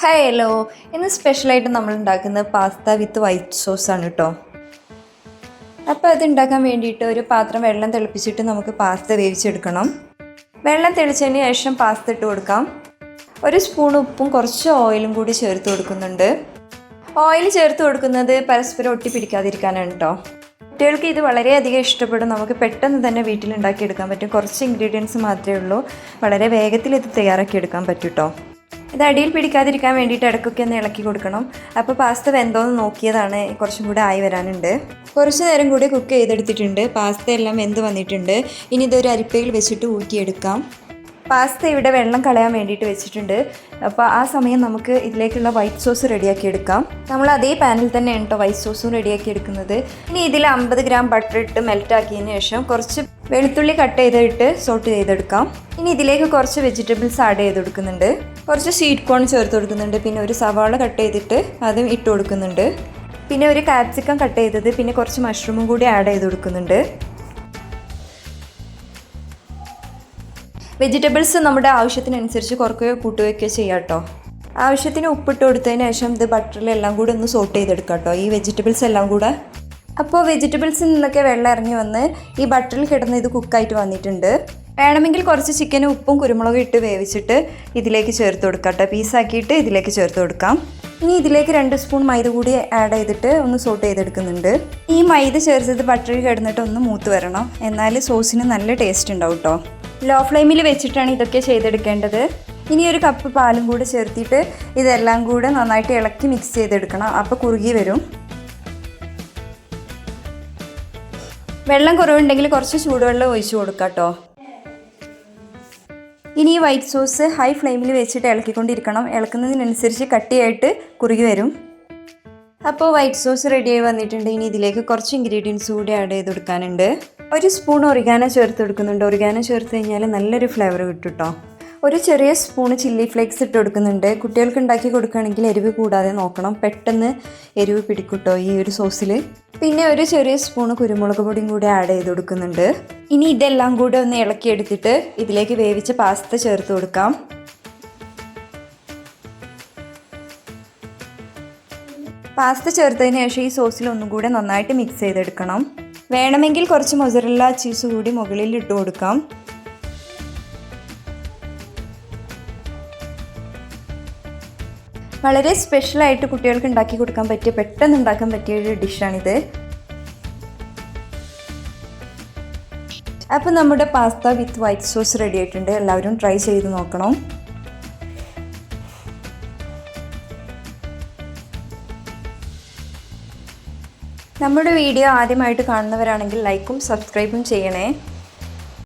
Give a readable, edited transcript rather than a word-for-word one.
Hi hello. ഇന്ന് സ്പെഷ്യലായിട്ട് നമ്മൾ ഉണ്ടാക്കുന്നത് പാസ്ത വിത്ത് വൈറ്റ് സോസ് ആണ് കേട്ടോ. അപ്പോൾ അത് ഉണ്ടാക്കാൻ വേണ്ടിയിട്ട് ഒരു പാത്രം വെള്ളം തിളപ്പിച്ചിട്ട് നമുക്ക് പാസ്ത വേവിച്ചെടുക്കണം. വെള്ളം തെളിച്ചതിന് ശേഷം പാസ്ത ഇട്ട് കൊടുക്കാം. ഒരു സ്പൂൺ ഉപ്പും കുറച്ച് ഓയിലും കൂടി ചേർത്ത് കൊടുക്കുന്നുണ്ട്. ഓയിൽ ചേർത്ത് കൊടുക്കുന്നത് പരസ്പരം ഒട്ടി പിടിക്കാതിരിക്കാനാണ് കേട്ടോ. കുട്ടികൾക്ക് ഇത് വളരെയധികം ഇഷ്ടപ്പെടും. നമുക്ക് പെട്ടെന്ന് തന്നെ വീട്ടിലുണ്ടാക്കിയെടുക്കാൻ പറ്റും. കുറച്ച് ഇൻഗ്രീഡിയൻസ് മാത്രമേ ഉള്ളൂ. വളരെ വേഗത്തിൽ ഇത് തയ്യാറാക്കിയെടുക്കാൻ പറ്റും കേട്ടോ. ഇത് അടിയിൽ പിടിക്കാതിരിക്കാൻ വേണ്ടിയിട്ട് ഇടയ്ക്കൊക്കെ ഒന്ന് ഇളക്കി കൊടുക്കണം. അപ്പോൾ പാസ്ത വെന്തോന്ന് നോക്കിയതാണ്, കുറച്ചും കൂടെ ആയി വരാനുണ്ട്. കുറച്ച് നേരം കൂടി കുക്ക് ചെയ്തെടുത്തിട്ടുണ്ട്. പാസ്ത എല്ലാം വെന്ത് വന്നിട്ടുണ്ട്. ഇനി ഇതൊരു അരിപ്പയിൽ വെച്ചിട്ട് ഊറ്റിയെടുക്കാം. പാസ്ത ഇവിടെ വെള്ളം കളയാൻ വേണ്ടിയിട്ട് വെച്ചിട്ടുണ്ട്. അപ്പോൾ ആ സമയം നമുക്ക് ഇതിലേക്കുള്ള വൈറ്റ് സോസ് റെഡിയാക്കി എടുക്കാം. നമ്മൾ അതേ പാനിൽ തന്നെയാണ് കേട്ടോ വൈറ്റ് സോസും റെഡിയാക്കി എടുക്കുന്നത്. ഇനി ഇതിൽ 50 ഗ്രാം ബട്ടർ ഇട്ട് മെൽറ്റാക്കിയതിന് ശേഷം കുറച്ച് വെളുത്തുള്ളി കട്ട് ചെയ്തിട്ട് സോട്ട് ചെയ്തെടുക്കാം. ഇനി ഇതിലേക്ക് കുറച്ച് വെജിറ്റബിൾസ് ആഡ് ചെയ്ത് കൊടുക്കുന്നുണ്ട്. കുറച്ച് സ്വീറ്റ് കോൺ ചേർത്ത് കൊടുക്കുന്നുണ്ട്. പിന്നെ ഒരു സവാള കട്ട് ചെയ്തിട്ട് അതും ഇട്ട് കൊടുക്കുന്നുണ്ട്. പിന്നെ ഒരു കാപ്സിക്കം കട്ട് ചെയ്തത്, പിന്നെ കുറച്ച് മഷ്റൂമും കൂടി ആഡ് ചെയ്ത് കൊടുക്കുന്നുണ്ട്. വെജിറ്റബിൾസ് നമ്മുടെ ആവശ്യത്തിനനുസരിച്ച് കുറക്കുകയോ കൂട്ടുകയൊക്കെ ചെയ്യാം കേട്ടോ. ആവശ്യത്തിന് ഉപ്പിട്ട് കൊടുത്തതിന് ശേഷം ഇത് ബട്ടറിലെല്ലാം കൂടെ ഒന്ന് സോട്ട് ചെയ്തെടുക്കാം കേട്ടോ, ഈ വെജിറ്റബിൾസ് എല്ലാം കൂടെ. അപ്പോൾ വെജിറ്റബിൾസിൽ നിന്നൊക്കെ വെള്ളം ഇറങ്ങി വന്ന് ഈ ബട്ടറിൽ കിടന്ന് ഇത് കുക്കായിട്ട് വന്നിട്ടുണ്ട്. വേണമെങ്കിൽ കുറച്ച് ചിക്കനും ഉപ്പും കുരുമുളകും ഇട്ട് വേവിച്ചിട്ട് ഇതിലേക്ക് ചേർത്ത് കൊടുക്കാം കേട്ടോ. പീസാക്കിയിട്ട് ഇതിലേക്ക് ചേർത്ത് കൊടുക്കാം. ഇനി ഇതിലേക്ക് 2 സ്പൂൺ മൈദ കൂടി ആഡ് ചെയ്തിട്ട് ഒന്ന് സോട്ട് ചെയ്തെടുക്കുന്നുണ്ട്. ഈ മൈദ ചേർത്തത് ബട്ടറിൽ കിടന്നിട്ട് ഒന്ന് മൂത്ത് വരണം, എന്നാൽ സോസിന് നല്ല ടേസ്റ്റ് ഉണ്ടാവും കേട്ടോ. ലോ ഫ്ലെയിമിൽ വെച്ചിട്ടാണ് ഇതൊക്കെ ചെയ്തെടുക്കേണ്ടത്. ഇനി ഒരു കപ്പ് പാലും കൂടെ ചേർത്തിട്ട് ഇതെല്ലാം കൂടെ നന്നായിട്ട് ഇളക്കി മിക്സ് ചെയ്തെടുക്കണം. അപ്പോൾ കുറുകി വരും. വെള്ളം കുറവുണ്ടെങ്കിൽ കുറച്ച് ചൂടുവെള്ളം ഒഴിച്ചു കൊടുക്കാം കേട്ടോ. ഇനി ഈ വൈറ്റ് സോസ് ഹൈ ഫ്ലെയിമിൽ വെച്ചിട്ട് ഇളക്കിക്കൊണ്ടിരിക്കണം. ഇളക്കുന്നതിനനുസരിച്ച് കട്ടിയായിട്ട് കുറുകി വരും. അപ്പോൾ വൈറ്റ് സോസ് റെഡിയായി വന്നിട്ടുണ്ട്. ഇനി ഇതിലേക്ക് കുറച്ച് ഇൻഗ്രീഡിയൻസ് കൂടി ആഡ് ചെയ്ത് കൊടുക്കാനുണ്ട്. ഒരു സ്പൂൺ ഒറിഗാനോ ചേർത്ത് കൊടുക്കുന്നുണ്ട്. ഒറിഗാനോ ചേർത്ത് കഴിഞ്ഞാൽ നല്ലൊരു ഫ്ലേവർ കിട്ടും കേട്ടോ. ഒരു ചെറിയ സ്പൂണ് ചില്ലി ഫ്ലേക്സ് ഇട്ട് കൊടുക്കുന്നുണ്ട്. കുട്ടികൾക്ക് ഉണ്ടാക്കി കൊടുക്കുകയാണെങ്കിൽ എരിവ് കൂടാതെ നോക്കണം, പെട്ടെന്ന് എരിവ് പിടിക്കും കേട്ടോ ഈ ഒരു സോസിൽ. പിന്നെ ഒരു ചെറിയ സ്പൂണ് കുരുമുളക് പൊടിയും കൂടി ആഡ് ചെയ്ത് കൊടുക്കുന്നുണ്ട്. ഇനി ഇതെല്ലാം കൂടെ ഒന്ന് ഇളക്കിയെടുത്തിട്ട് ഇതിലേക്ക് വേവിച്ച പാസ്ത ചേർത്ത് കൊടുക്കാം. പാസ്ത ചേർത്തതിന് ശേഷം ഈ സോസിൽ ഒന്നും കൂടെ നന്നായിട്ട് മിക്സ് ചെയ്തെടുക്കണം. വേണമെങ്കിൽ കുറച്ച് മൊസറല്ല ചീസ് കൂടി മുകളിൽ ഇട്ട് കൊടുക്കാം. വളരെ സ്പെഷ്യലായിട്ട് കുട്ടികൾക്ക് ഉണ്ടാക്കി കൊടുക്കാൻ പറ്റിയ, പെട്ടെന്ന് ഉണ്ടാക്കാൻ പറ്റിയ ഒരു ഡിഷാണിത്. അപ്പോൾ നമ്മുടെ പാസ്ത വിത്ത് വൈറ്റ് സോസ് റെഡി ആയിട്ടുണ്ട്. എല്ലാവരും ട്രൈ ചെയ്ത് നോക്കണം. നമ്മുടെ വീഡിയോ ആദ്യമായിട്ട് കാണുന്നവരാണെങ്കിൽ ലൈക്കും സബ്സ്ക്രൈബും ചെയ്യണേ.